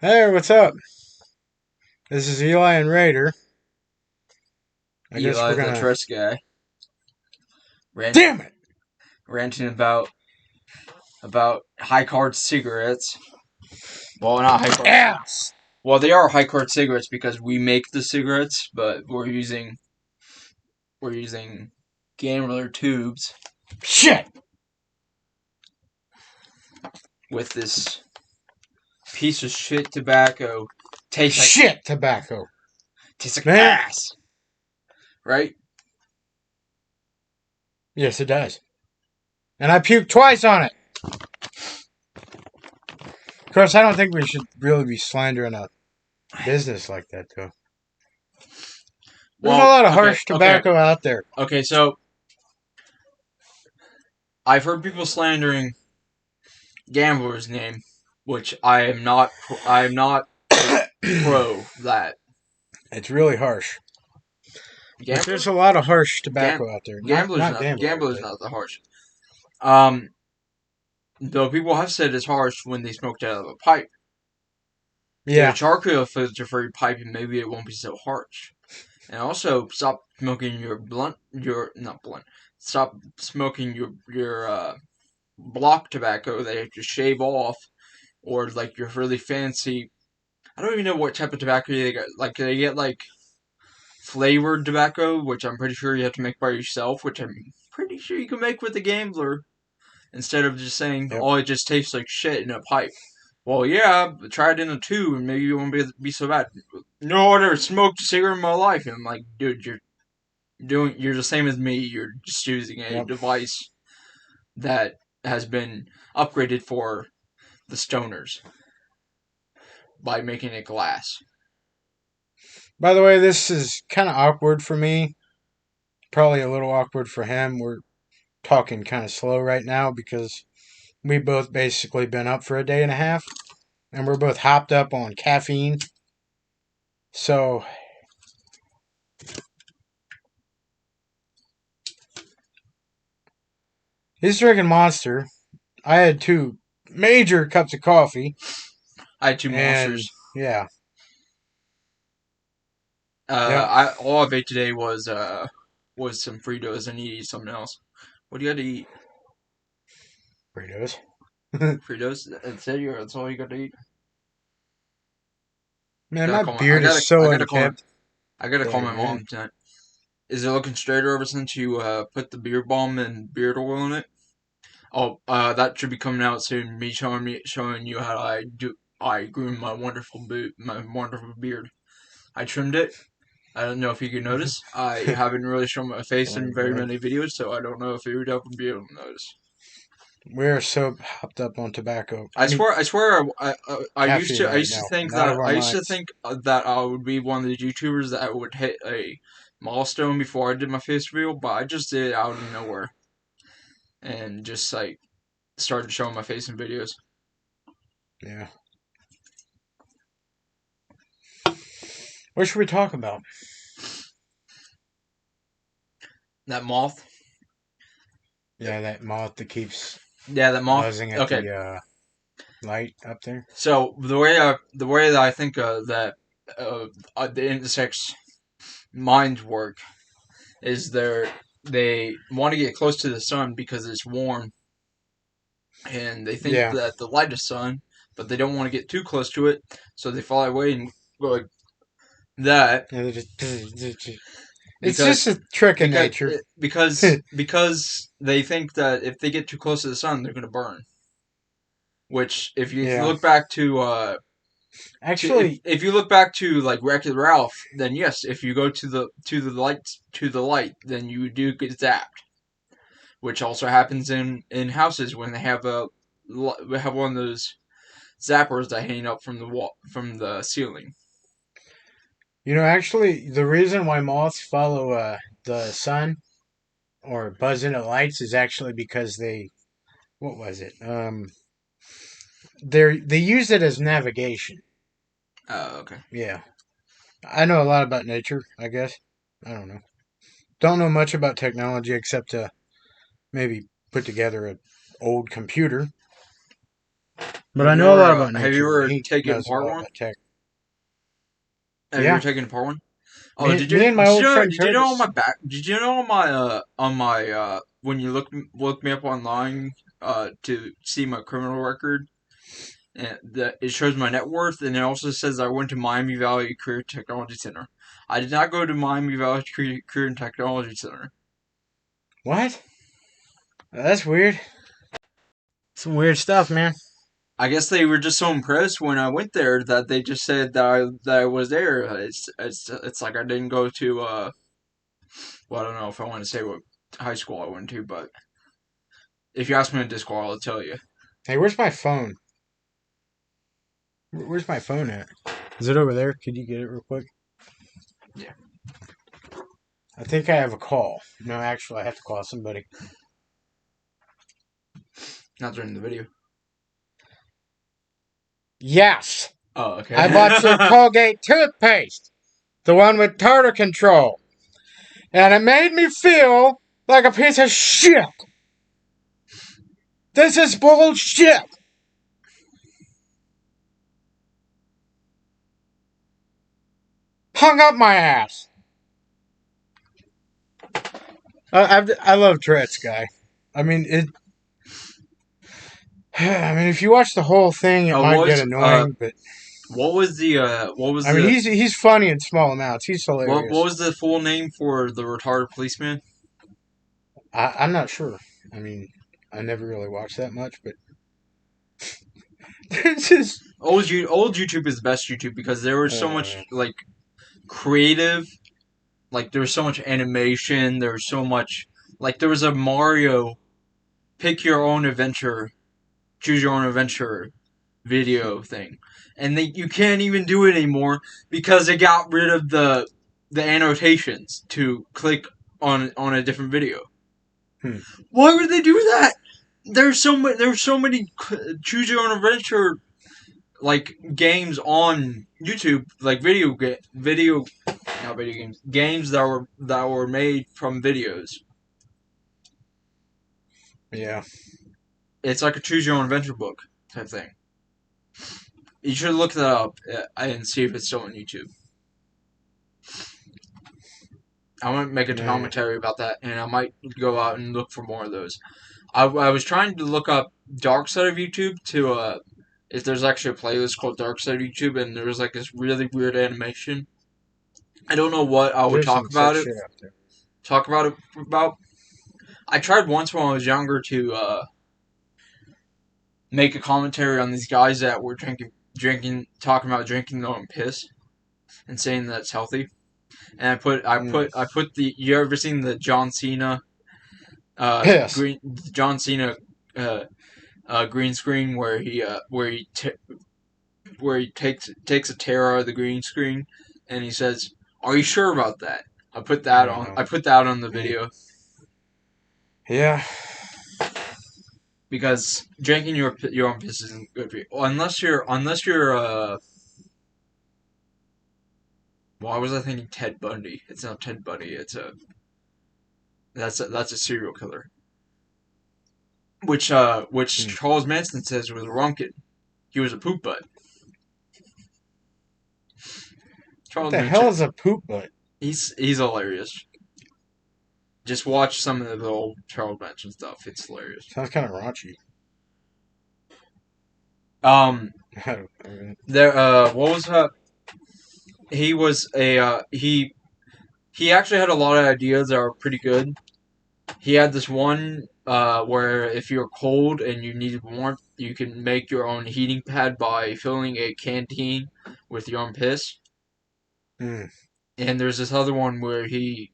Hey, what's up? This is Eli and Raider. I guess Eli we're the gonna. Trust guy rant, Damn it! ranting about high card cigarettes. Well, not high card cigarettes. Ass! Well, they are high card cigarettes because we make the cigarettes, but we're using gambler tubes Shit! with this piece of shit tobacco. Shit tobacco. Tastes like Man! ass, right? Yes, it does. And I puked twice on it! Of course, I don't think we should really be slandering a business like that, though. There's a Well, lot of okay, harsh okay, tobacco out there. okay. So I've heard people slandering gambler's name, which I am not. I am not pro that. It's really harsh. But Gambler? there's a lot of harsh Gam- tobacco out there. Not gambler's not not gambler, gambler's but not the harsh. Um, though people have said it's harsh when they smoked out of a pipe. Get a yeah. charcoal filter for your pipe, and maybe it won't be so harsh. And also, stop smoking your blunt. Your not blunt. Stop smoking your block tobacco that you have to shave off, or like your really fancy. I don't even know what type of tobacco they get. Like they get like flavored tobacco, which I'm pretty sure you have to make by yourself, which I'm pretty sure you can make with a gambler. Instead of just saying, Yep. "Oh, it just tastes like shit in a pipe." Well, yeah, but try it in a tube, and maybe it won't be so bad. No, I never smoked a cigarette in my life, and I'm like, dude, you're the same as me. You're just using a Yep. device that has been upgraded for the stoners by making it glass. By the way, this is kind of awkward for me. Probably a little awkward for him. We're talking kind of slow right now because we both basically been up for a day and a half and we're both hopped up on caffeine. So he's drinking Monster. I had two major cups of coffee I had two and monsters. yeah, yep, All I ate today was some Fritos. I need to eat something else. What do you got to eat? Fritos. Fritos. That's all you got to eat. Man, Gotta my call my. I beard gotta. is I so gotta call. unkempt I gotta call today, my man. mom tonight. Is it looking straighter ever since you put the beard balm and beard oil in it? Oh, that should be coming out soon. Showing you how I grew my wonderful beard. I trimmed it. I don't know if you can notice. I haven't really shown my face Oh in very god, many videos, so I don't know if you would ever be able to notice. we're so hopped up on tobacco. I I mean swear, I used caffeine to, I right used to now. think Not that, of our I used to minds. think that I would be one of the YouTubers that would hit a milestone before I did my face reveal, but I just did it out of nowhere and just like started showing my face in videos. Yeah. What should we talk about? That moth, Yeah, that moth that keeps yeah, that moth. buzzing at Okay, the light up there. so the way that I think that uh, the insects' minds work is they want to get close to the sun because it's warm, and they think Yeah. that the light is sun, but they don't want to get too close to it, so they fly away and go like that Yeah, it's because just a trick of because nature. because they think that if they get too close to the sun, they're gonna burn. Which, if you Yeah. look back Actually, if you look back to like Wreck-It Ralph, then yes, if you go to the light, then you do get zapped. Which also happens in houses when they have one of those zappers that hang up from the wall from the ceiling. actually, the reason why moths follow the sun or buzz into lights is actually because what was it? They use it as navigation. Oh, okay. Yeah, I know a lot about nature. I guess I don't know. Don't know much about technology except to maybe put together an old computer. But I know a lot about Have you nature, and ever he taken knows a part lot one? about tech. Have you ever Yeah, taken part one? Oh, me and my old friend did you know on my Curtis. back? Did you know on my when you look me up online to see my criminal record, and that it shows my net worth, and it also says I went to Miami Valley Career Technology Center. I did not go to Miami Valley Career and Technology Center. What? That's weird. Some weird stuff, man. I guess they were just so impressed when I went there that they just said that I was there. It's like I didn't go to well, I don't know if I want to say what high school I went to, but if you ask me in Discord, I'll tell you. Hey, where's my phone? Where's my phone at? Is it over there? Could you get it real quick? Yeah, I think I have a call. No, actually, I have to call somebody. not during the video. Yes, Oh, I bought your okay. Colgate toothpaste, the one with tartar control, and it made me feel like a piece of shit. This is bullshit. Hung up my ass. I love Tourette's guy. I mean it. I mean, if you watch the whole thing, it might get annoying, but what was I mean, the he's funny in small amounts. He's what hilarious. was the full name for the retarded policeman? I'm not sure. I mean, I never really watched that much, but this is. Old YouTube is the best YouTube because there was so much Man. like creative, like there was so much animation, there was so much like there was a Mario pick your own adventure, choose your own adventure video thing, and you can't even do it anymore because they got rid of the annotations to click on a different video. Hmm. Why would they do that? There's so many choose your own adventure like games on YouTube, like not video games that were made from videos. Yeah. It's like a choose your own adventure book type thing. You should look that up and see if it's still on YouTube. I might make a Man. commentary about that, and I might go out and look for more of those. I was trying to look up Dark Side of YouTube to if there's actually a playlist called Dark Side of YouTube, and there was like this really weird animation. I don't know what I would There's some sick shit out there. talk about it about. I tried once when I was younger to make a commentary on these guys that were talking about drinking their own piss and saying that's healthy. And Mm. I put the. You ever seen the Piss. green John Cena uh, green screen where he takes a tear out of the green screen and he says, "Are you sure about that?" No. I put that on the Mm. video Yeah. because drinking your own piss isn't good for you unless you're why was I thinking Ted Bundy? It's not Ted Bundy. That's a serial killer. Which Mm. Charles Manson says was a Rumpkin. He was a poop butt. What Charles the hell Manson, is a poop butt? he's hilarious. Just watch some of the old Charles Manson stuff. It's hilarious. Sounds kind of raunchy. Um, I mean, there. What was he was a he actually had a lot of ideas that were pretty good. He had this one where if you're cold and you need warmth, you can make your own heating pad by filling a canteen with your own piss. mm. And there's this other one where he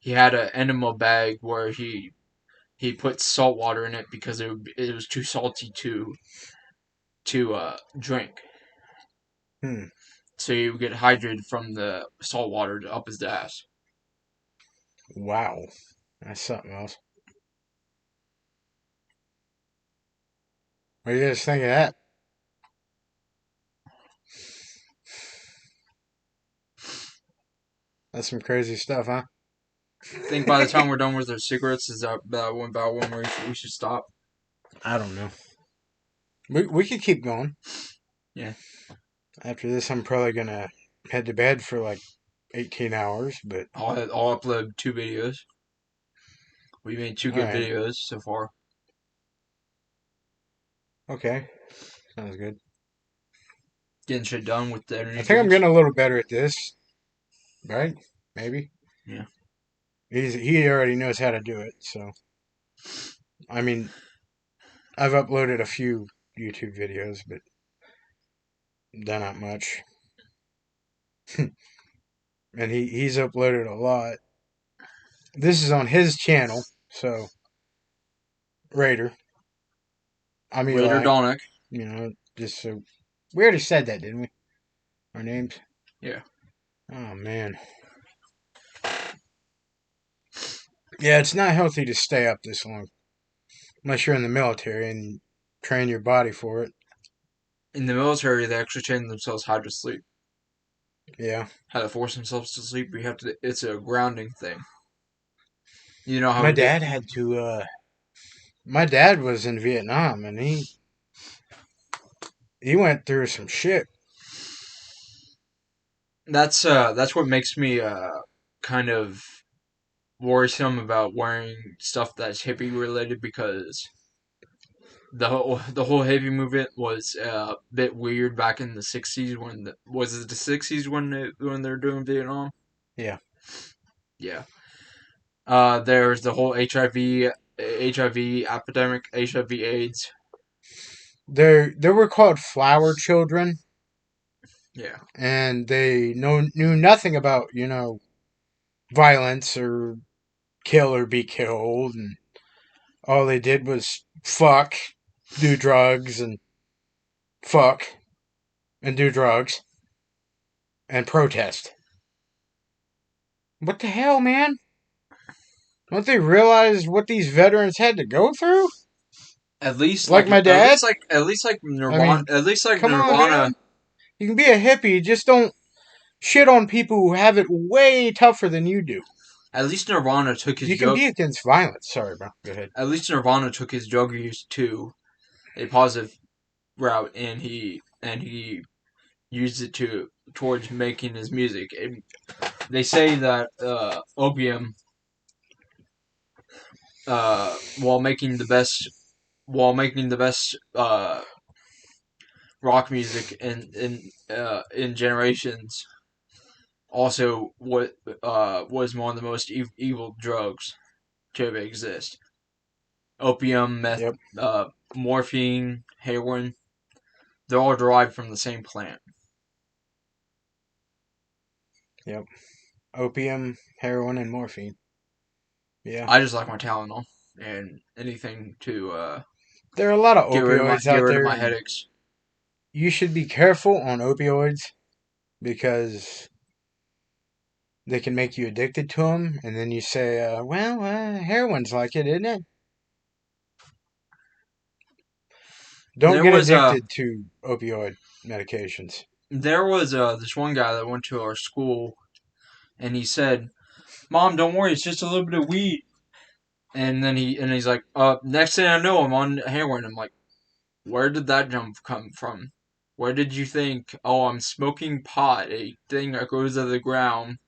had an enema bag where he put salt water in it because it was too salty to drink. Mm. So he would get hydrated from the salt water up his ass. Wow. That's something else. What do you guys think of that? That's some crazy stuff, huh? I think by the time we're done with our cigarettes, is that about when we should stop? I don't know. We could keep going. Yeah, After this, I'm probably gonna head to bed for like 18 hours. But I'll upload 2 videos. We made two all good right, videos so far. okay, sounds good. Getting shit done with the I energy think I'm drinks. getting a little better at this. Right? Maybe Yeah. he already knows how to do it. So I mean, I've uploaded a few YouTube videos, but they're not much. And he's uploaded a lot. This is on his channel, so Raider. I'm Raider Eli. Donick. Just so we already said that, didn't we? Our names. Yeah. Oh man. Yeah, it's not healthy to stay up this long unless you're in the military and train your body for it. In the military, they actually train themselves how to sleep, Yeah. how to force themselves to sleep. You have to. It's a grounding thing. You know how My we did. dad had to my dad was in Vietnam and he went through some shit. That's what makes me kind of worrisome about wearing stuff that's hippie related because the whole hippie movement was a bit weird back in the '60s was it the '60s when they were doing Vietnam? Yeah. Yeah. There's the whole HIV epidemic, HIV/AIDS. They were called flower children Yeah. and they knew nothing about, violence or kill or be killed and all they did was fuck, do drugs and fuck and do drugs and protest. What the hell, man? Don't they realize what these veterans had to go through? At least Like like my at dad? least like at least like I Nirvana mean, at least like come on, Nirvana man. You can be a hippie, just don't shit on people who have it way tougher than you do. at least Nirvana took his You can drug be against violence. Sorry, bro. Go ahead. at least Nirvana took his drug use to a positive route and he used it to towards making his music. And they say that opium while making the best rock music in generations also what was one of the most evil drugs to ever exist. Opium, meth, Yep, morphine, heroin, they're all derived from the same plant. yep. Opium, heroin, and morphine. Yeah. I just like my Tylenol and anything to There are a lot of opioids get out rid of there, my and headaches. you should be careful on opioids because they can make you addicted to them, and then you say, heroin's like it, isn't it? Don't There get was addicted to opioid medications. this one guy that went to our school and he said, "Mom, don't worry, it's just a little bit of weed." And he's like, next thing I know, I'm on heroin. I'm like, where did that jump come from? Where did you think? Oh, I'm smoking pot, a thing that goes out of the ground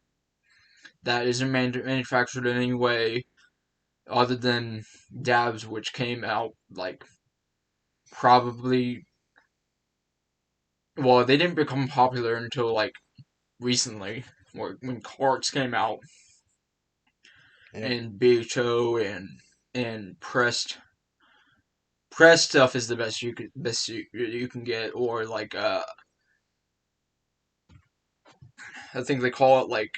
that isn't manufactured in any way other than dabs, which came out like probably. Well, they didn't become popular until like recently, when carts came out Yep. and BHO and pressed stuff is the best you can get, or like I think they call it like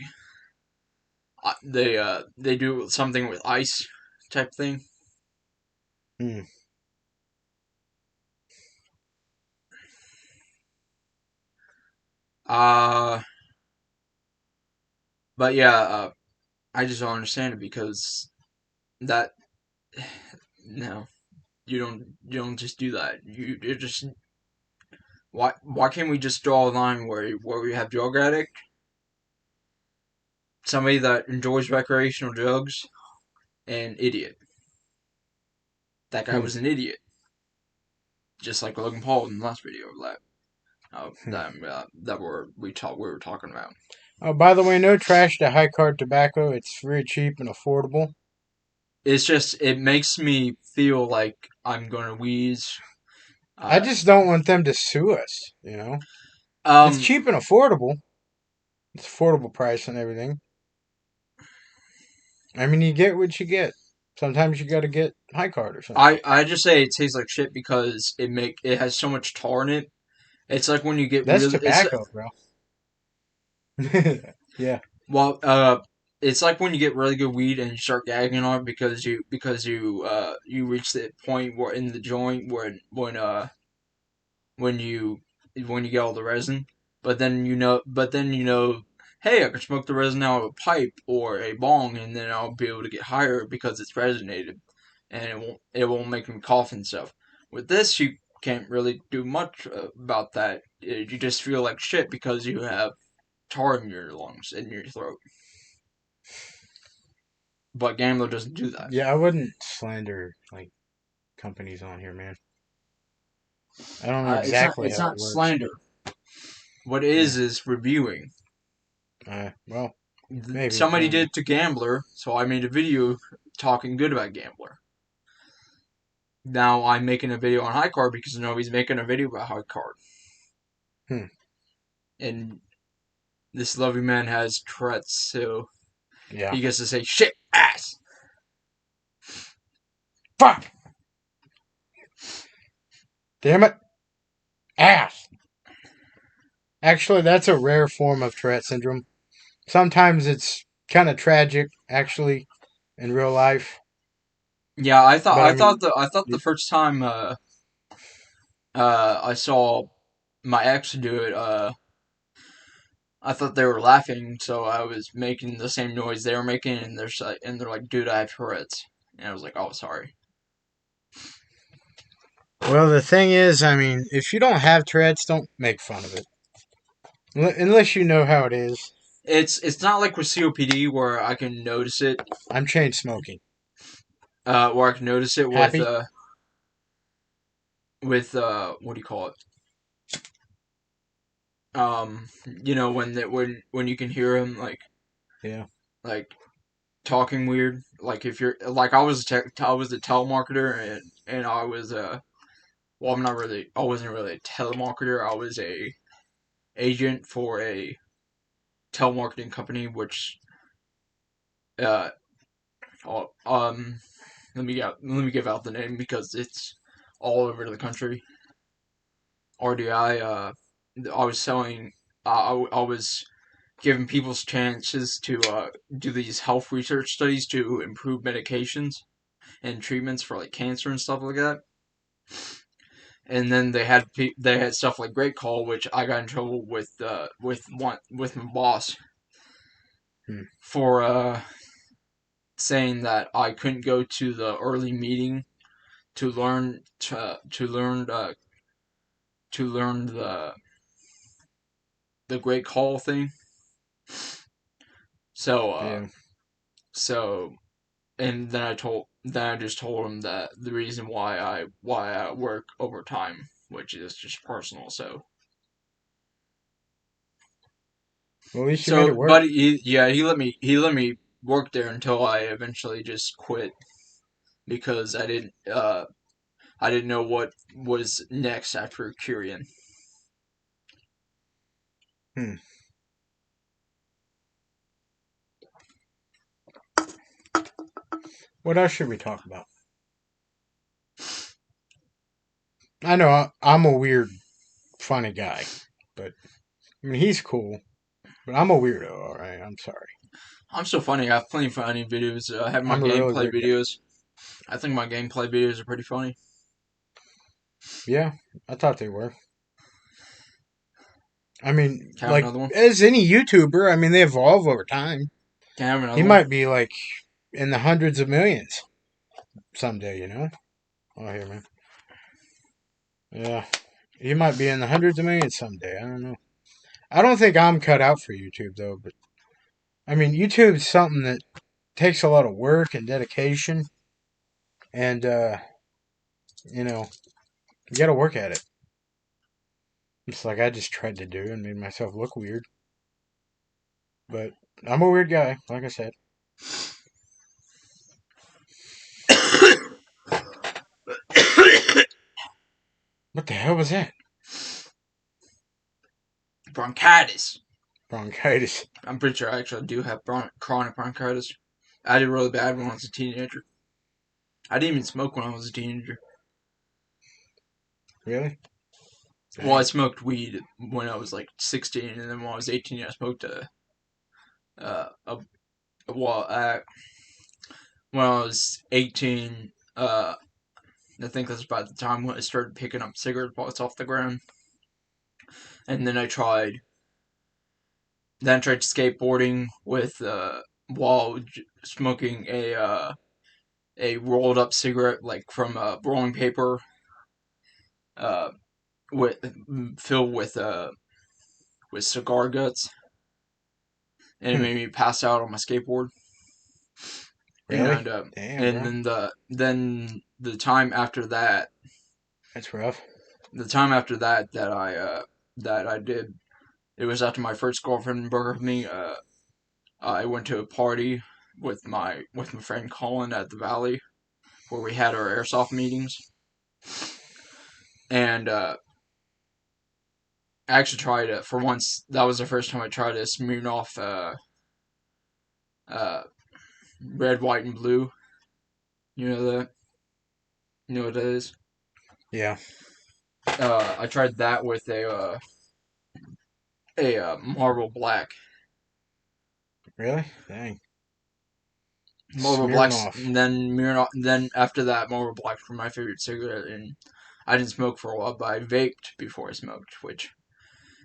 they do something with ice type thing. Hmm. Uh but yeah, I just don't understand it because that no, you don't just do that. You just why can't we just draw a line where we have drug addict, somebody that enjoys recreational drugs, and idiot. That guy Hmm. was an idiot. just like Logan Paul in the last video Hmm. we were talking about. Oh, by the way, no trash to high card tobacco. It's very cheap and affordable. It's just it makes me feel like I'm gonna wheeze. I Uh, just don't want them to sue us. It's um, cheap and affordable. It's affordable price and everything. I mean, you get what you get. Sometimes you got to get high card or something. I just say it tastes like shit because it has so much tar in it. It's like when you get That's really tobacco, bro. Yeah. well it's like when you get really good weed and you start gagging on it because you reach that point where in the joint when you when you get all the resin, but then you know, hey, I can smoke the resin out of a pipe or a bong, and then I'll be able to get higher because it's resonated, and it won't make me cough and stuff. With this, you can't really do much about that. You just feel like shit because you have tar in your lungs and your throat. But Gambler doesn't do that. Yeah, I wouldn't slander like companies on here, man. I don't know exactly It's how it not works, slander. but What it yeah. is reviewing. Well, maybe I Somebody don't know. did to Gambler, so I made a video talking good about Gambler. Now I'm making a video on High Card because nobody's making a video about High Card. Hmm. And this lovely man has Tourette's, so Yeah. he gets to say shit ass. Fuck. Damn it. Ass. Actually, that's a rare form of Tourette syndrome. Sometimes it's kind of tragic, actually, in real life. Yeah, But I mean, I thought the it, first time I saw my ex do it, I thought they were laughing, so I was making the same noise they were making, and they're like, "Dude, I have Tourette's," and I was like, "Oh, sorry." well, the thing is, I mean, if you don't have Tourette's, don't make fun of it. Unless you know how it is. It's not like with COPD where I can notice it, I'm chain smoking. with Happy? what do you call it? When you can hear him Yeah. like talking weird. Like if you're like I was a telemarketer and I was well, I wasn't really a telemarketer. I was a agent for a telemarketing company, which uh uh, um let me give out the name because it's all over the country. RDI. I was selling. I was giving people's chances to do these health research studies to improve medications and treatments for like cancer and stuff like that. And then they had stuff like Great Call, which I got in trouble with my boss Hmm. for saying that I couldn't go to the early meeting to learn the Great Call thing. So Yeah. so and then I just told him that the reason why I work overtime, which is just personal. Well, at least you made So it work. but he let me work there until I eventually just quit because I didn't know what was next after Curian. Hmm. What else should we talk about? I know I'm a weird, funny guy, but I mean he's cool. But I'm a weirdo. All right. I'm sorry. I'm so funny. I have plenty of funny videos. I have my I'm a really gameplay weird guy. videos. I think my gameplay videos are pretty funny. Yeah, I thought they were. I mean, Can I have like another one? as any YouTuber, I mean they evolve over time. Can I have He another one? might be like in the hundreds of millions someday. Oh, here, man. Yeah, he might be in the hundreds of millions someday. I don't know. I don't think I'm cut out for YouTube though. But I mean, YouTube's something that takes a lot of work and dedication, and you know, You gotta work at it. It's like I just tried to do and made myself look weird. But I'm a weird guy, like I said. What the hell was that? Bronchitis. Bronchitis. I'm pretty sure I actually do have chronic bronchitis. I did really bad when I was a teenager. I didn't even smoke when I was a teenager. Really? Well, I Dang. smoked weed when I was like 16, and then when I was 18, I smoked a well, when I was 18, I think that's about the time when I started picking up cigarette butts off the ground. And then I tried skateboarding with while smoking a rolled up cigarette like from rolling paper uh with filled with cigar guts, and it Hmm. made me pass out on my skateboard. Really? And Damn, and bro. then the time after that, That's rough. that I did, it was after my first girlfriend broke up with me. I went to a party with my friend Colin at the Valley where we had our airsoft meetings, and I actually tried for once. That was the first time I tried to smear off uh, red, white, and blue. You know that? You know what that is? Yeah. I tried that with a Marlboro Black. Really? Dang. Marlboro Smearing Blacks, off. and then after that, Marlboro Blacks were my favorite cigarette, and I didn't smoke for a while, but I vaped before I smoked. Which,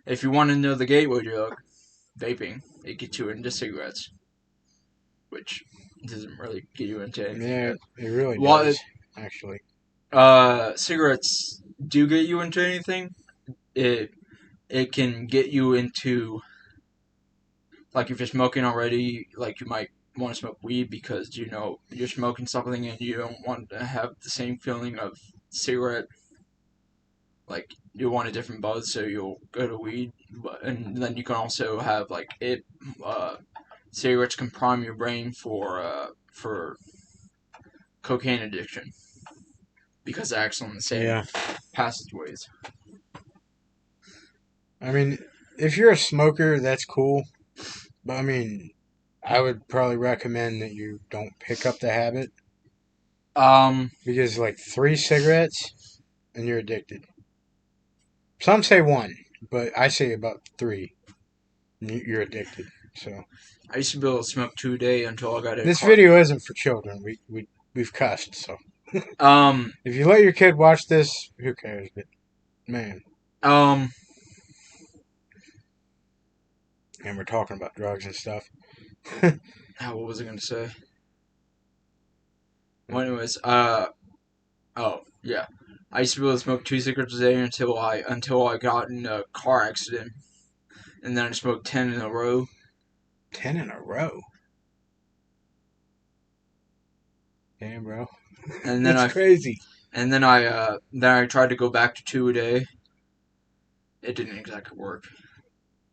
if you want to know the gateway drug, vaping, it gets you into cigarettes, which doesn't really get you into anything Yeah, else. it really Well, does, actually. cigarettes do get you into anything. It it can get you into, like, if you're smoking already, like you might want to smoke weed because you know you're smoking something and you don't want to have the same feeling of cigarette. Like, you want a different buzz, so you'll go to weed. And then you can also have like it. Uh, Cigarettes can prime your brain for cocaine addiction because it acts on the same Yeah. passageways. I mean, if you're a smoker, that's cool. But I mean, I would probably recommend that you don't pick up the habit Um, because, like, 3 cigarettes and you're addicted. Some say one, but I say about 3 and you're addicted. So, I used to be able to smoke 2 a day until I got in a this car. video isn't for children. We've cussed. So, Um, if you let your kid watch this, who cares? But, man, um, and we're talking about drugs and stuff. what was I gonna say? Well, anyways, oh yeah, I used to be able to smoke 2 cigarettes a day until I got in a car accident, and then I smoked 10 in a row, 10 in a row. Damn, bro. and then That's I crazy. then I tried to go back to 2 a day. It didn't exactly work,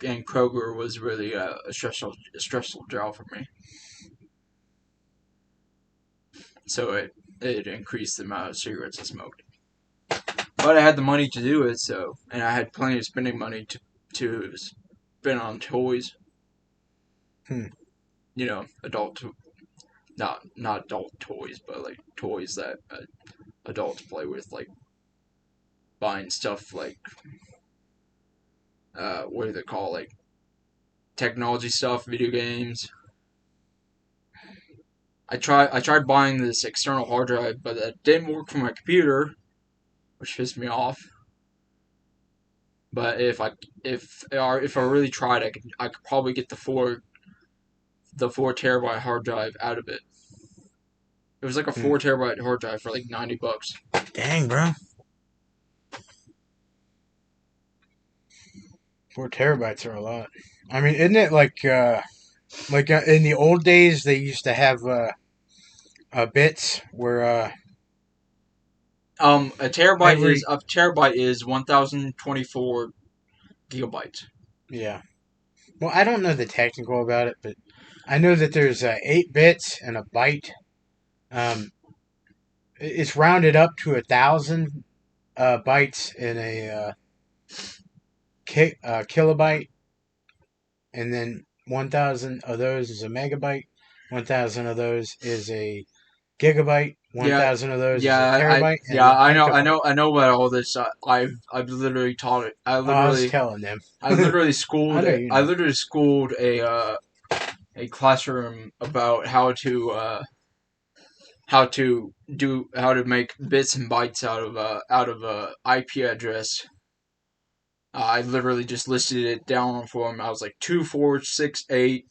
and Kroger was really a stressful job for me. So it increased the amount of cigarettes I smoked. But I had the money to do it, and I had plenty of spending money to spend on toys. Hmm. You know, not adult toys, but like toys that adults play with, like buying stuff like what do they call, like technology stuff, video games. I tried buying this external hard drive, but that didn't work for my computer, which pissed me off. But if I really tried, I could probably get the four terabyte hard drive out of it. It was like a Hmm. 4 terabyte hard drive for like $90. Dang, bro. 4 terabytes are a lot. I mean, isn't it like in the old days they used to have bits where Every A terabyte is 1024 gigabytes. yeah. Well, I don't know the technical about it, but I know that there's 8 bits and a byte. Um, it's rounded up to 1,000 bytes in a kilobyte, and then 1,000 of those is a megabyte. 1,000 of those is a gigabyte. One Yeah, thousand of those is a yeah, terabyte, and yeah, an octobyte. I know about all this. I've literally taught it. Oh, I was telling them. I know you I know. literally schooled a classroom about how to make bits and bytes out of a IP address. I literally just listed it down for them. I was like 2468,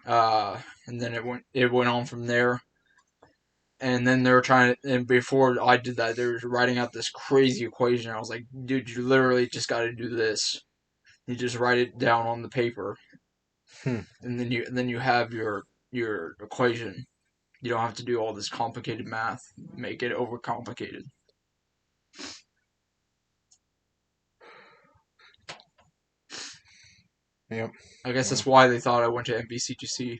and then it went on from there. And then they were trying to, and before I did that, they were writing out this crazy equation. I was like, dude, you literally just got to do this. You just write it down on the paper, Hmm. and then you have your equation. You don't have to do all this complicated math, make it overcomplicated. Yep. I guess Well, that's why they thought I went to MVCTC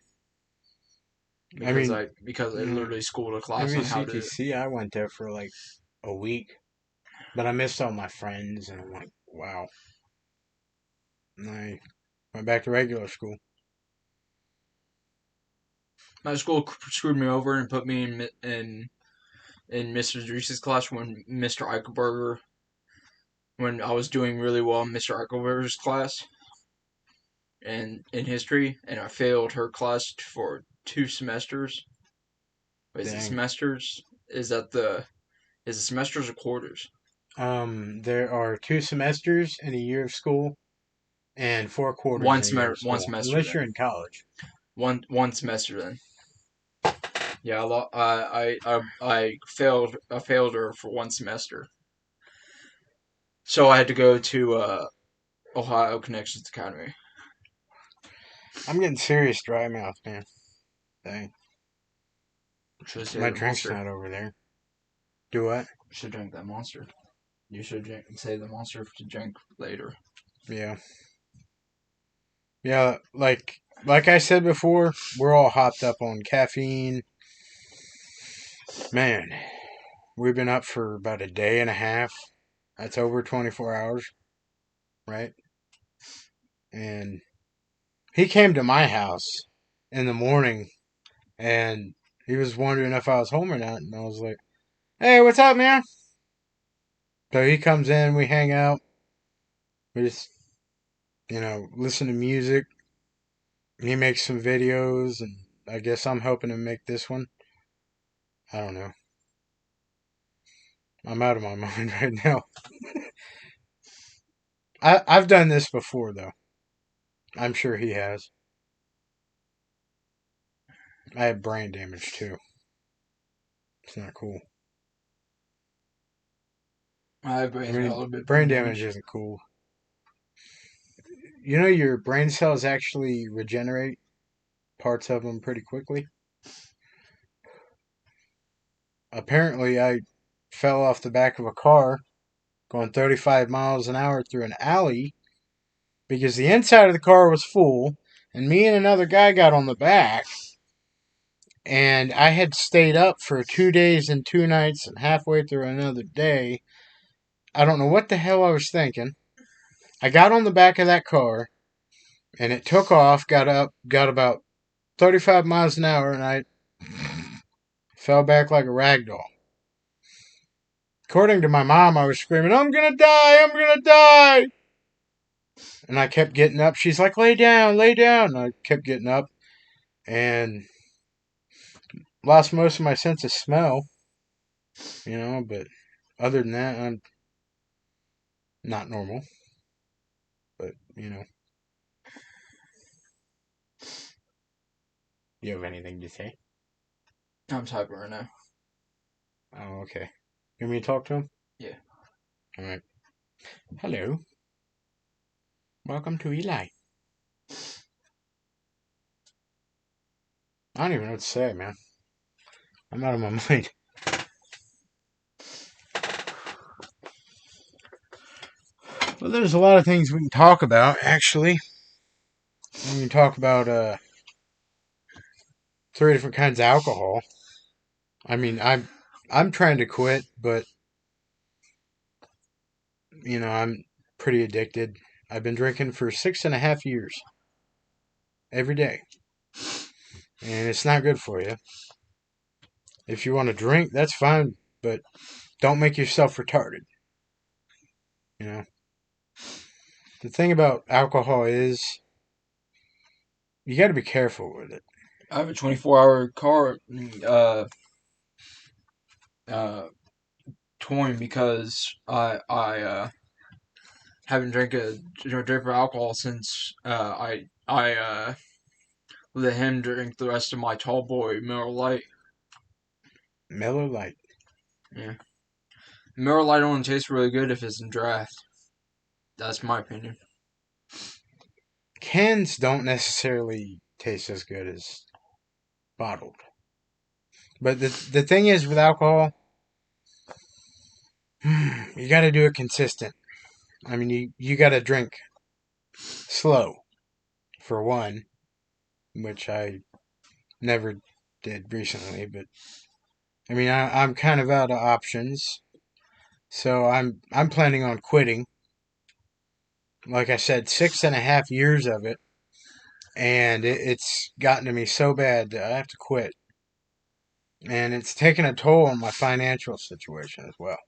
I mean, because I mm, literally schooled a class on how to. MVCTC, I went there for like a week, but I missed all my friends, and I'm like, wow. And I went back to regular school. My school screwed me over and put me in Mr. Drees's class when I was doing really well in Mr. Eichelberger's class and in history, and I failed her class for 2 semesters. Wait, is it Dang. semesters? Is it semesters or quarters? There are 2 semesters in a year of school, and 4 quarters in a year of One school, semester unless then. you're in college. One semester then. Yeah, I failed her for 1 semester, so I had to go to Ohio Connections Academy. I'm getting serious dry mouth, man. Dang. Should have saved My the drink's monster. not over there. Do what? Should drink that monster. You should save the monster to drink later. Yeah. Yeah, like I said before, we're all hopped up on caffeine. Man, we've been up for about a day and a half. That's over 24 hours, right? And he came to my house in the morning and he was wondering if I was home or not. And I was like, hey, what's up, man? So he comes in, we hang out, we just, listen to music. He makes some videos, and I guess I'm helping him make this one. I don't know. I'm out of my mind right now. I've done this before, though. I'm sure he has. I have brain damage, too. It's not cool. My I brain's got a mean, little bit of brain brain damage damage. isn't cool. You know, your brain cells actually regenerate parts of them pretty quickly. Apparently, I fell off the back of a car going 35 miles an hour through an alley because the inside of the car was full, and me and another guy got on the back, and I had stayed up for 2 days and 2 nights, and halfway through another day, I don't know what the hell I was thinking. I got on the back of that car, and it took off, got about 35 miles an hour, and I fell back like a rag doll. According to my mom, I was screaming, I'm gonna die, I'm gonna die! And I kept getting up. She's like, lay down, lay down. And I kept getting up and lost most of my sense of smell, but other than that, I'm not normal. But. You have anything to say? I'm typing right now. Oh, okay. You want me to talk to him? Yeah. All right. Hello. Welcome to Eli. I don't even know what to say, man. I'm out of my mind. Well, there's a lot of things we can talk about, actually. We can talk about 3 different kinds of alcohol. I mean, I'm trying to quit, but I'm pretty addicted. I've been drinking for 6.5 years every day, and it's not good for you. If you want to drink, that's fine, but don't make yourself retarded. You know, the thing about alcohol is you got to be careful with it. I have a 24-hour car uh, touring because I haven't drank alcohol since I let him drink the rest of my tall boy Miller Lite. Miller Lite. Yeah, Miller Lite only tastes really good if it's in draft. That's my opinion. Cans don't necessarily taste as good as bottled. But the thing is with alcohol, you got to do it consistent. I mean, you got to drink slow for one, which I never did recently. But I mean, I'm kind of out of options, so I'm planning on quitting. Like I said, 6.5 years of it, and it's gotten to me so bad that I have to quit, and it's taken a toll on my financial situation as well.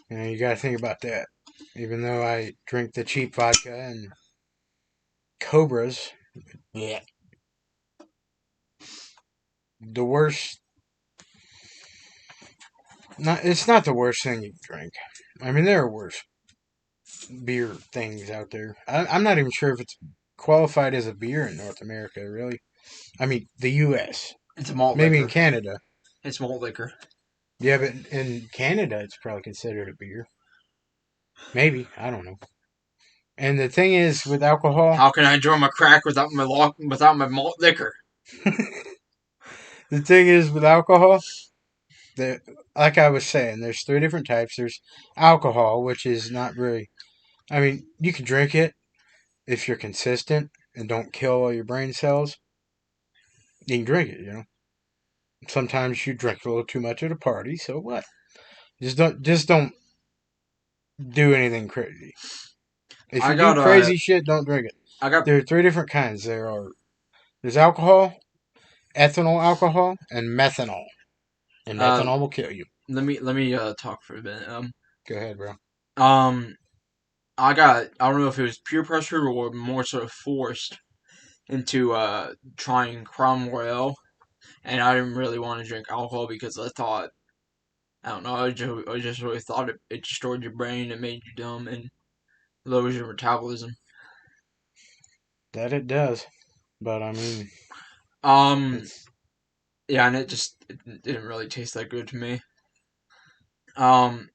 You got to think about that. Even though I drink the cheap vodka and Cobras, yeah, the worst. It's not the worst thing you can drink. I mean, there are worse beer things out there. I'm not even sure if it's qualified as a beer in North America, really. I mean, the U.S. It's a malt Maybe in liquor. Canada. It's malt liquor. Yeah, but in Canada, it's probably considered a beer. Maybe. I don't know. And the thing is, with alcohol, How can I enjoy my crack without my malt liquor? the thing is with alcohol, the like I was saying, there's 3 different types. There's alcohol, which is not really. I mean, you can drink it if you're consistent and don't kill all your brain cells. You can drink it. Sometimes you drink a little too much at a party, so what? Just don't do anything crazy. If I you do got crazy shit, don't drink it. I got There are 3 different kinds. There's alcohol, ethanol alcohol, and methanol. And uh methanol will kill you. let me talk for a minute. Go ahead, bro. Um I don't know if it was peer pressure or more sort of forced into trying Crown Royale, and I didn't really want to drink alcohol because I don't know, I just really thought it destroyed your brain, it made you dumb, and lowers your metabolism. That it does. But I mean, Um, it's yeah, and it didn't really taste that good to me. Um,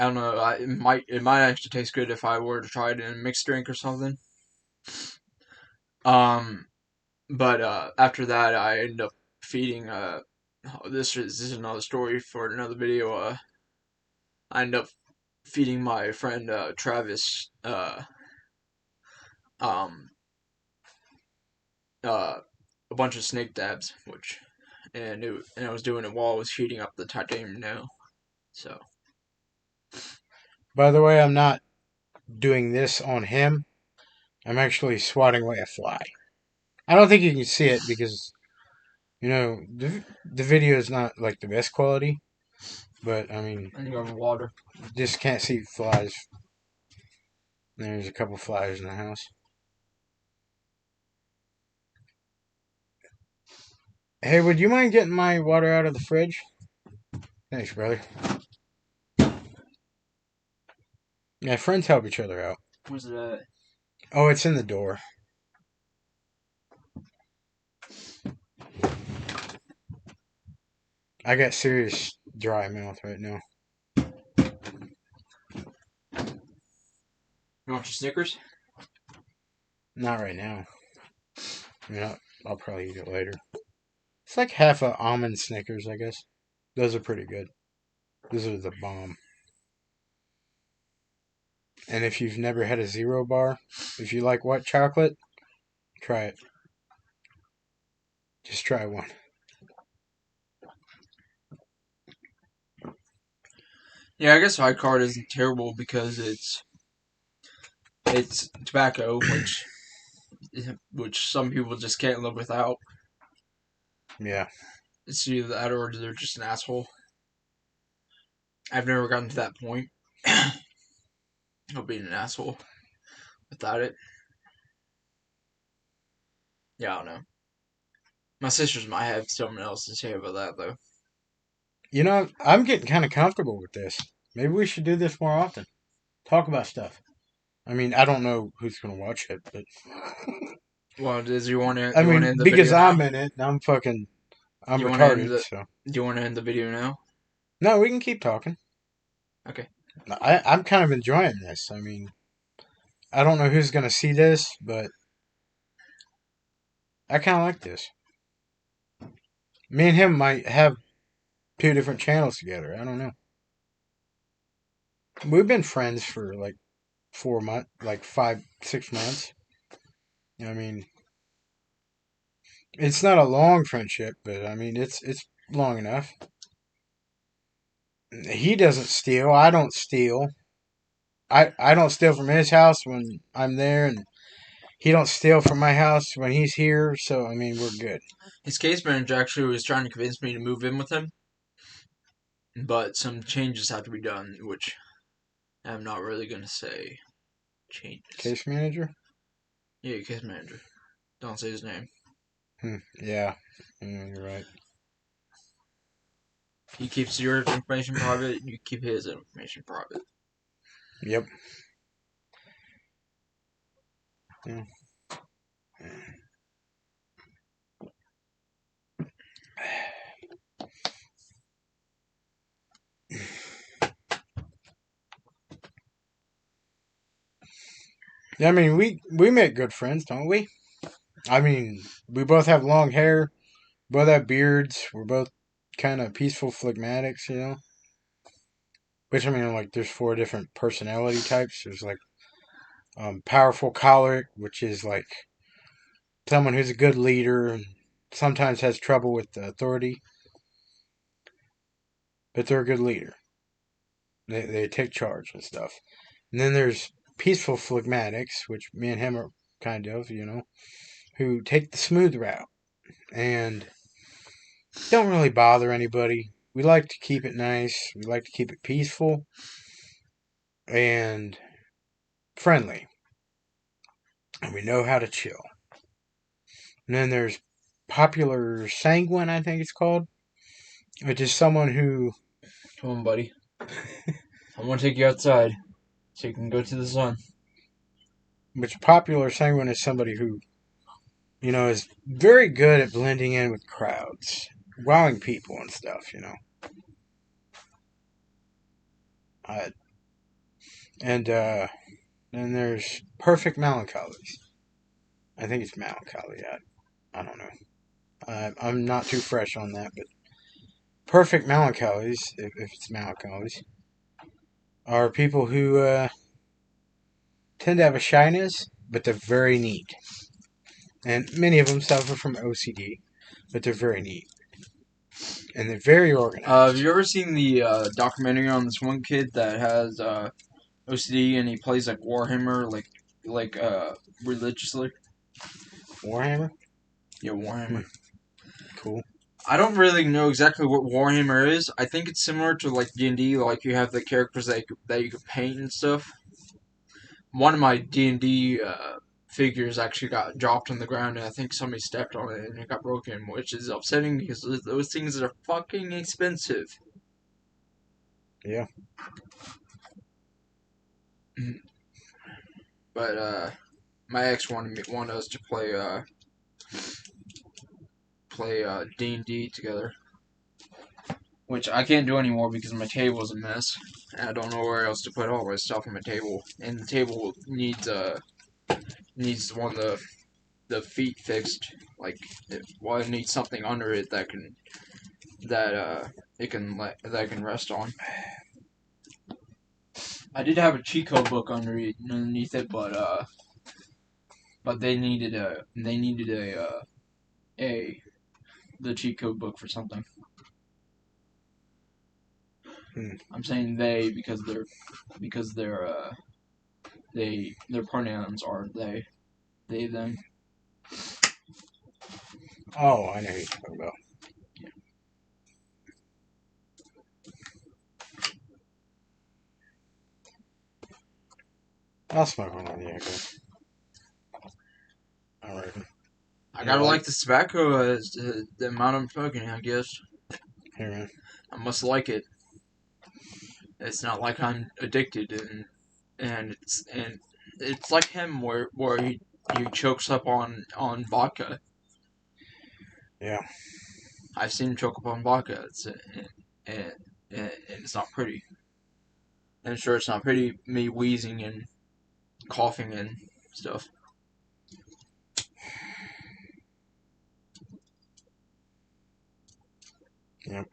I don't know, it might actually taste good if I were to try it in a mixed drink or something. Um, but after that, I ended up feeding oh, this is another story for another video. I ended up feeding my friend Travis um uh a bunch of snake dabs, and I was doing it while I was heating up the titanium nail. So by the way, I'm not doing this on him. I'm actually swatting away a fly. I don't think you can see it because the video is not like the best quality. But I mean, I need to go in water. just can't see flies. There's a couple flies in the house. Hey, would you mind getting my water out of the fridge? Thanks, brother. Yeah, friends help each other out. Where's it at? Oh, it's in the door. I got serious dry mouth right now. You want your Snickers? Not right now. I mean, I'll probably eat it later. It's like half a almond Snickers, I guess. Those are pretty good. Those are the bomb. And if you've never had a zero bar, if you like white chocolate, try it. Just try one. Yeah, I guess high card isn't terrible because it's tobacco, which some people just can't live without. Yeah. It's either that or they're just an asshole. I've never gotten to that point of being an asshole without it. Yeah, I don't know. My sisters might have something else to say about that though. You know, I'm getting kind of comfortable with this. Maybe we should do this more often. Talk about stuff. I mean, I don't know who's going to watch it, but Well, does you want to I end mean, the because video now? I'm in it, and I'm Do you want to end retarded, the so. Do you want to end the video now? No, we can keep talking. Okay. I'm kind of enjoying this. I mean, I don't know who's going to see this, but I kind of like this. Me and him might have two different channels together. I don't know. We've been friends for like 4 months, like 5, 6 months. I mean, it's not a long friendship, but I mean, it's long enough. He doesn't steal. I don't steal. I don't steal from his house when I'm there, and he don't steal from my house when he's here. So I mean, we're good. His case manager actually was trying to convince me to move in with him, but some changes have to be done, which I'm not really gonna say changes. Case manager. Yeah, case manager. Don't say his name. Yeah, you're right. He keeps your information private. You keep his information private. Yep. Yeah. I mean, we make good friends, don't we? I mean, we both have long hair, both have beards. We're both kind of peaceful phlegmatics, you know. Which I mean, like, there's 4 different personality types. There's like powerful choleric, which is like someone who's a good leader and sometimes has trouble with the authority, but they're a good leader. They take charge and stuff. And then there's peaceful phlegmatics, which me and him are kind of, you know, who take the smooth route and don't really bother anybody. We like to keep it nice. We like to keep it peaceful and friendly. And we know how to chill. And then there's popular sanguine, I think it's called, which is someone who, Come on, buddy. I want to take you outside so you can go to the sun. which popular sanguine is somebody who, you know, is very good at blending in with crowds, wowing people and stuff, you know. Uh, and then there's perfect melancholies. I think it's melancholy. I don't know. I'm not too fresh on that, but perfect melancholies, if it's melancholies, are people who tend to have a shyness, but they're very neat. And many of them suffer from OCD, but they're very neat. And they're very Have organized. you ever seen the documentary on this one kid that has OCD and he plays like Warhammer, like religiously? Warhammer? Yeah, Warhammer. Cool. I don't really know exactly what Warhammer is. I think it's similar to like D&D, like you have the characters that you can paint and stuff. One of my D&D figures actually got dropped on the ground, and I think somebody stepped on it and it got broken, which is upsetting because those things are fucking expensive. Yeah. But my ex wanted us to play D&D together, which I can't do anymore because my table is a mess. And I don't know where else to put all my stuff on my table, and the table needs one of the feet fixed. Like, it needs something under it that it can that I can rest on. I did have a cheat code book underneath it, but they needed a the cheat code book for something. Hmm. I'm saying they because their pronouns are they them. Oh, I know who you're talking about. I'll smoke one on you, I guess. I reckon. I You gotta like? like this tobacco as the amount I'm smoking. I guess Here, man. I must like it. It's not like I'm addicted, and it's like him where he chokes up on vodka. Yeah. I've seen him choke up on vodka. And, and it's not pretty. And sure, it's not pretty. Me wheezing and coughing and stuff. Yep.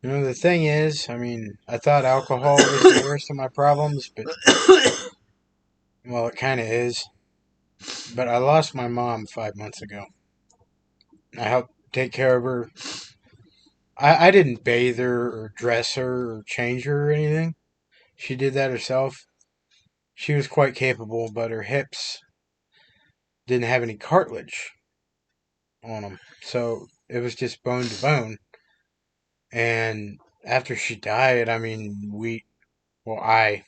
You know, the thing is, I mean, I thought alcohol was the worst of my problems, but, well, it kind of is. But I lost my mom 5 months ago. I helped take care of her. I didn't bathe her or dress her or change her or anything. She did that herself. She was quite capable, but her hips didn't have any cartilage on them. So it was just bone to bone. And after she died, I mean, well, I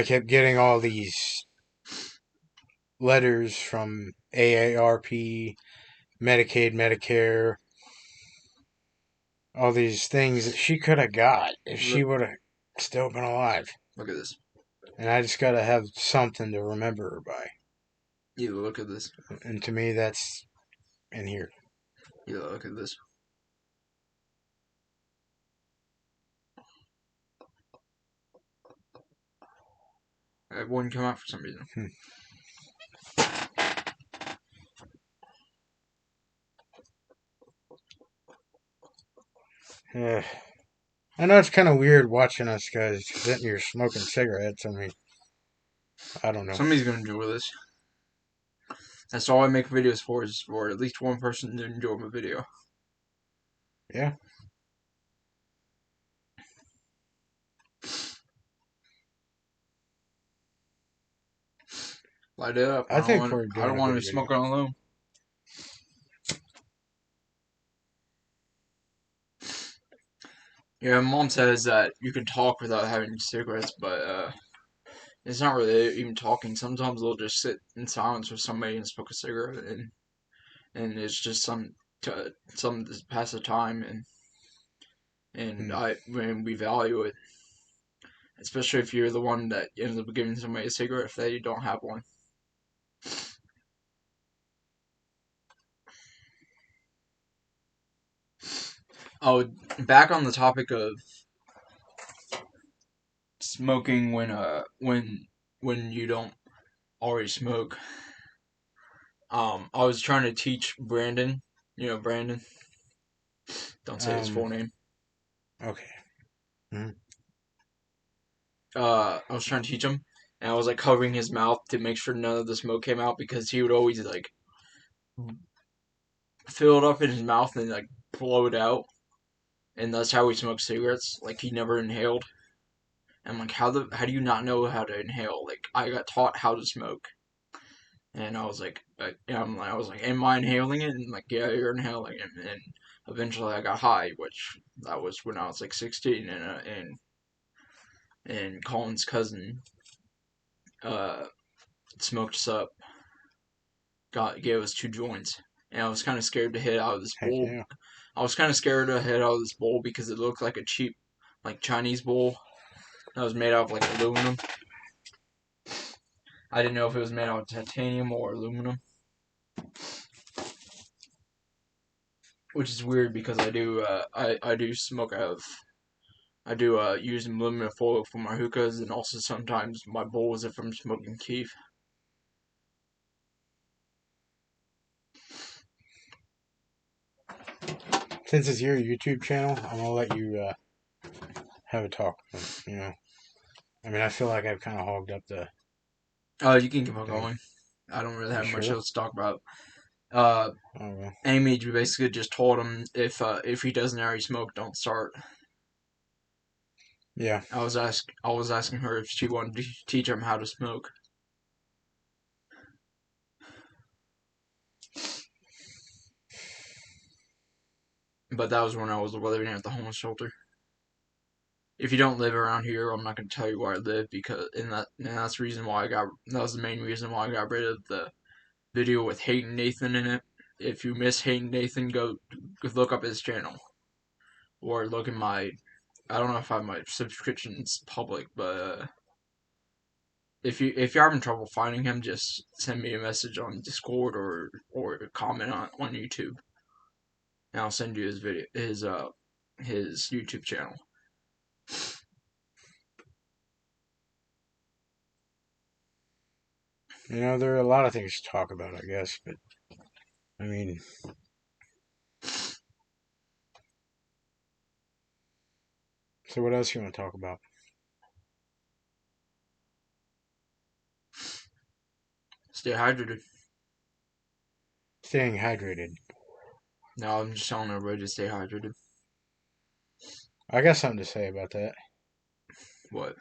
kept getting all these letters from AARP, Medicaid, Medicare, all these things that she could have got if she Look, would have still been alive. look at this. And I just got to have something to remember her by. You look at this. And to me, that's in here. You look at this. It wouldn't come out for some reason. Hmm. Uh, I know it's kind of weird watching us guys sitting here smoking cigarettes. I mean, I don't know. Somebody's gonna enjoy this. That's all I make videos for, is for at least one person to enjoy my video. Yeah, Light it up. I think we're I doing don't a want good to smoke video. it alone. Yeah, mom says that you can talk without having cigarettes, but it's not really even talking. Sometimes they'll just sit in silence with somebody and smoke a cigarette, and it's just some to pass the time, and Hmm. I when we value it, especially if you're the one that ends up giving somebody a cigarette if they don't have one. Oh, back on the topic of smoking when you don't already smoke. I was trying to teach Brandon. You know Brandon. Don't say his Um. full name. Okay. Hmm. I was trying to teach him, and I was like covering his mouth to make sure none of the smoke came out because he would always like fill it up in his mouth and like blow it out, and that's how he smoked cigarettes. Like he never inhaled. I'm like, how do you not know how to inhale? Like I got taught how to smoke, and I was like, I was like, am I inhaling it? And like, yeah, you're inhaling it. And eventually, I got high, which that was when I was like 16, and Colin's cousin uh smoked us up, gave us 2 joints, and I was kind of scared to hit out of this Heck bowl. yeah. I was kind of scared to hit out of this bowl because it looked like a cheap, like Chinese bowl that was made out of like aluminum. I didn't know if it was made out of titanium or aluminum, which is weird because I do smoke out of I do use aluminum foil for my hookahs, and also sometimes my bowls if I'm smoking keef. Since it's your YouTube channel, I'm gonna let you have a talk with him. I mean, I feel like I've kind of hogged up the Oh, you can keep on thing. going. I don't really You have much sure? else to talk about. Uh, Oh well. Amy basically just told him if he doesn't already smoke, don't start. Yeah. I was asking her if she wanted to teach him how to smoke, but that was when I was living at the homeless shelter. If you don't live around here, I'm not going to tell you where I live because that's the reason why I got that was the main reason why I got rid of the video with Hayden Nathan in it. If you miss Hayden Nathan, go look up his channel or look at my. I don't know if I have my subscriptions public, but if you're having trouble finding him, just send me a message on Discord or comment on YouTube, and I'll send you his YouTube channel. There are a lot of things to talk about, I guess, but I mean, so what else you want to talk about? Stay hydrated. Staying hydrated. No, I'm just telling everybody to stay hydrated. I got something to say about that. What?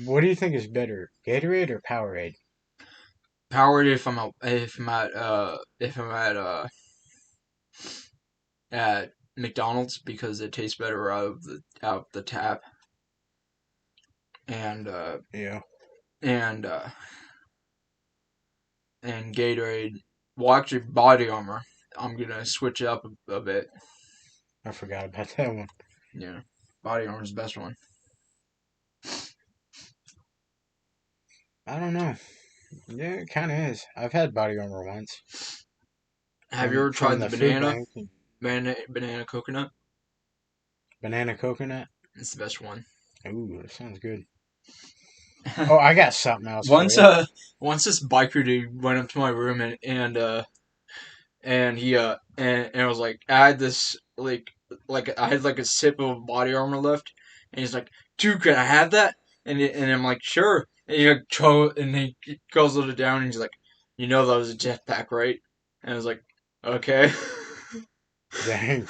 What do you think is better, Gatorade or Powerade? Powered if I'm at McDonald's because it tastes better out of the tap and Yeah, and uh, and Gatorade. Well, actually, Body Armor. I'm gonna switch it up a bit. I forgot about that one. Yeah, Body Armor's the best one. I don't know. Yeah, it kind of is. I've had Body Armor once Have you from ever from tried the the food banana bank. banana coconut? Banana coconut. It's the best one. Ooh, that sounds good. Oh, I got something else for once you. once this biker dude went up to my room and he and I was like I had this like I had like a sip of Body Armor left and he's like, dude, can I have that? And I'm like, sure. And he goes it down and he's like, you know that was a jetpack, right? And I was like, okay. Dang.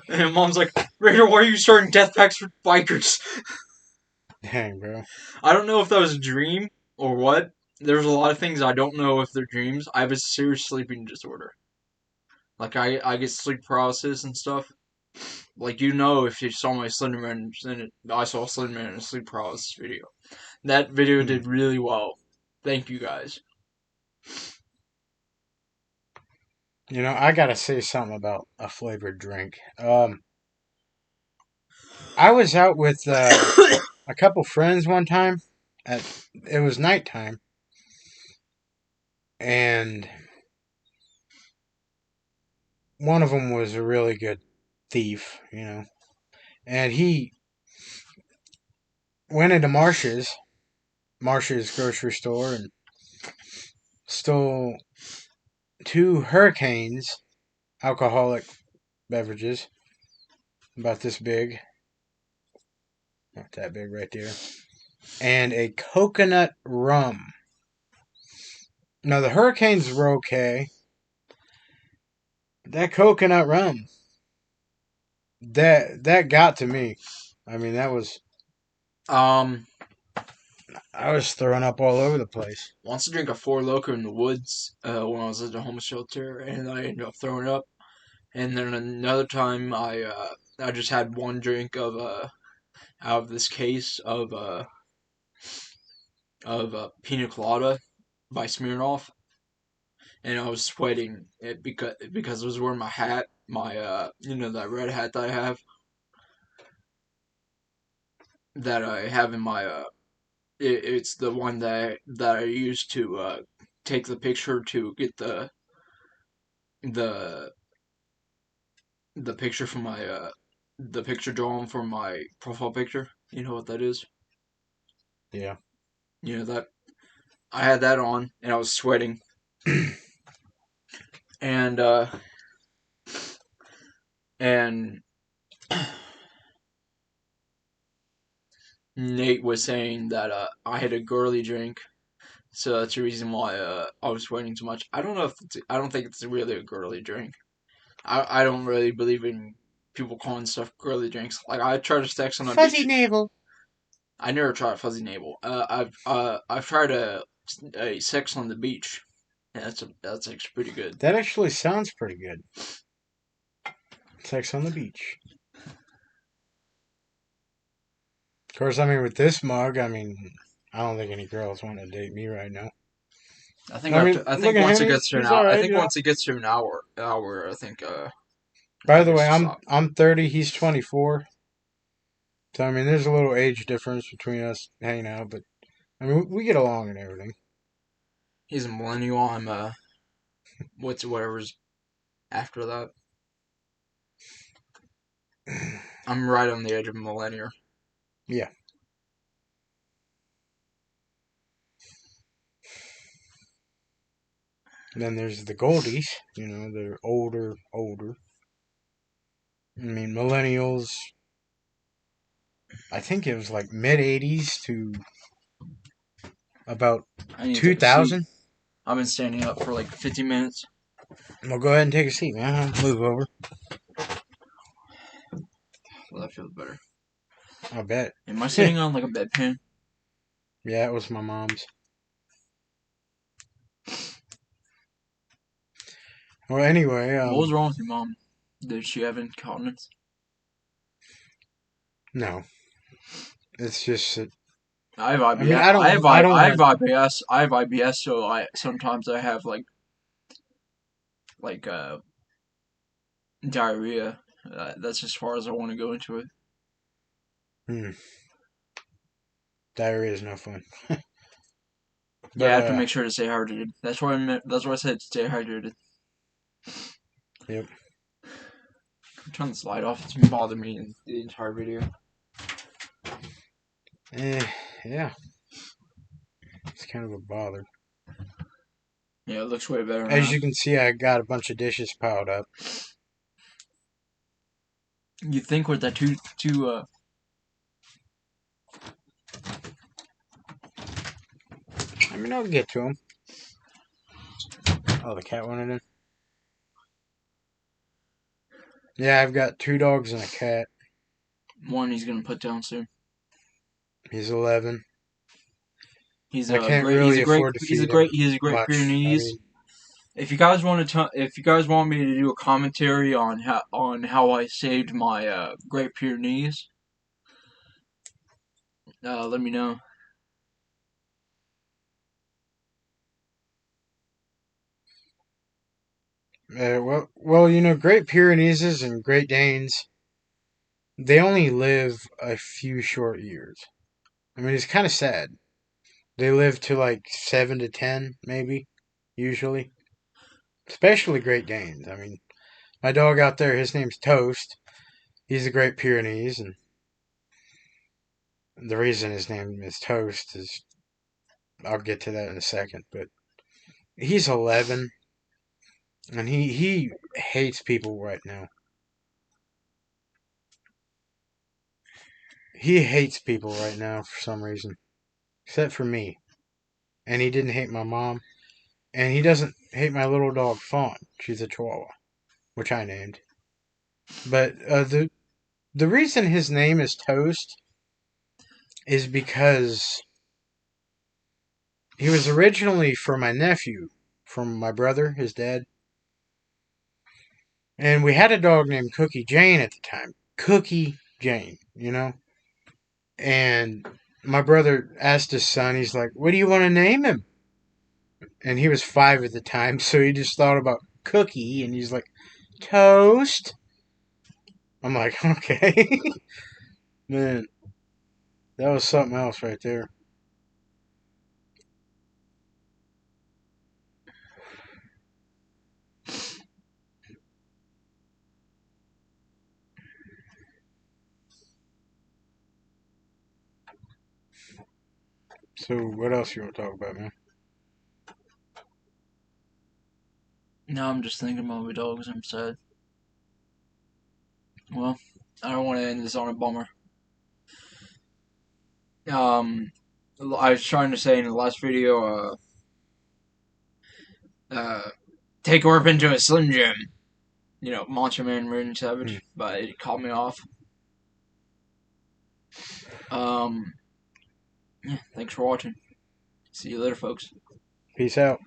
And mom's like, Raider, why are you starting death packs for bikers? Dang, bro. I don't know if that was a dream or what. There's a lot of things I don't know if they're dreams. I have a serious sleeping disorder. Like I get sleep paralysis and stuff. Like if you saw my Slenderman, I saw Slenderman in a sleep paralysis video. That video Hmm. did really well. Thank you guys. I gotta say something about a flavored drink. I was out with a couple friends one time. It was nighttime, and one of them was a really good thief. And he went into Marsh's grocery store, and stole two Hurricanes alcoholic beverages, about this big, not that big right there, and a coconut rum. Now the Hurricanes were okay. That coconut rum, that got to me. I mean, Um, I was throwing up all over the place. Once I drank a Four Loco in the woods when I was at the homeless shelter, and I ended up throwing up. And then another time, I just had one drink of out of this case of pina colada by Smirnoff, and I was sweating it because I was wearing my hat, my that red hat that I have in my it's the one that I use to take the picture to get the the picture from my the picture drawn from my profile picture. You know what that is? Yeah. You know that I had that on and I was sweating and and Nate was saying that I had a girly drink, so that's the reason why I was sweating so much. I don't know if I don't think it's really a girly drink. I don't really believe in people calling stuff girly drinks. Like I tried to sex on the Fuzzy beach. navel. I never tried fuzzy navel. I've tried a sex on the beach. Yeah, that's actually pretty good. That actually sounds pretty good. Sex on the beach. Of course, I mean, with this mug, I mean, I don't think any girls want to date me right now. I mean, I look think at once him. it gets to an He's hour, all I right, think you know. once it gets to an hour, I By the guess way, to I'm stop. I'm 30. He's 24. So I mean, there's a little age difference between us hanging out, but I mean, we get along and everything. He's a millennial. I'm whatever's after that. I'm right on the edge of a millennial. Yeah. And then there's the Goldies. You know, they're older. I mean, millennials. I think it was like mid 80s to about I need to take a seat. 2000. I've been standing up for like 50 minutes. Well, go ahead and take a seat, man. I'll move over. Well, that feels better. I bet. Am I sitting on like a bedpan? Yeah, it was my mom's. Well, anyway, What was wrong with your mom? Did she have incontinence? no. It's just that, I have I mean, IBS. I don't I have want, IBS. I have IBS. So I sometimes I have like diarrhea. That's as far as I want to go into it. hmm, diarrhea is no fun. Yeah, I But, have to make sure to stay hydrated. That's why that's why I said stay hydrated. yep. Turn this light off. It's been bothering me in the entire video. Yeah. It's kind of a bother. Yeah, it looks way better As now. you can see, I got a bunch of dishes piled up. You think with that two I mean, I'll get to them. Oh, the cat wanted in. Yeah, I've got 2 dogs and a cat. one he's gonna put down soon. He's 11. He's I a can't great. really afford to feed him He's a great much. I Pyrenees. mean, If you guys want me to do a commentary on how I saved my Great Pyrenees, let me know. you know, Great Pyrenees and Great Danes, they only live a few short years. I mean, it's kind of sad. They live to like 7 to 10, maybe, usually. Especially Great Danes. I mean, my dog out there, his name's Toast. He's a Great Pyrenees, and the reason his name is Toast is I'll get to that in a second. But he's 11, and he hates people right now. He hates people right now for some reason, except for me. And he didn't hate my mom, and he doesn't hate my little dog Fawn. She's a Chihuahua, which I named. But the reason his name is Toast is because he was originally for my nephew, from my brother, his dad. And we had a dog named Cookie Jane at the time. Cookie Jane, you know? And my brother asked his son, he's like, what do you want to name him? And he was 5 at the time, so he just thought about Cookie, and he's like, Toast? I'm like, okay. Man, that was something else right there. So, what else you want to talk about, man? Now I'm just thinking about my dogs. I'm sad. Well, I don't want to end this on a bummer. Um, I was trying to say in the last video, take Orb into a Slim Jim. Macho Man Randy Hmm. Savage, but it caught me off. Um, yeah, thanks for watching. See you later, folks. Peace out.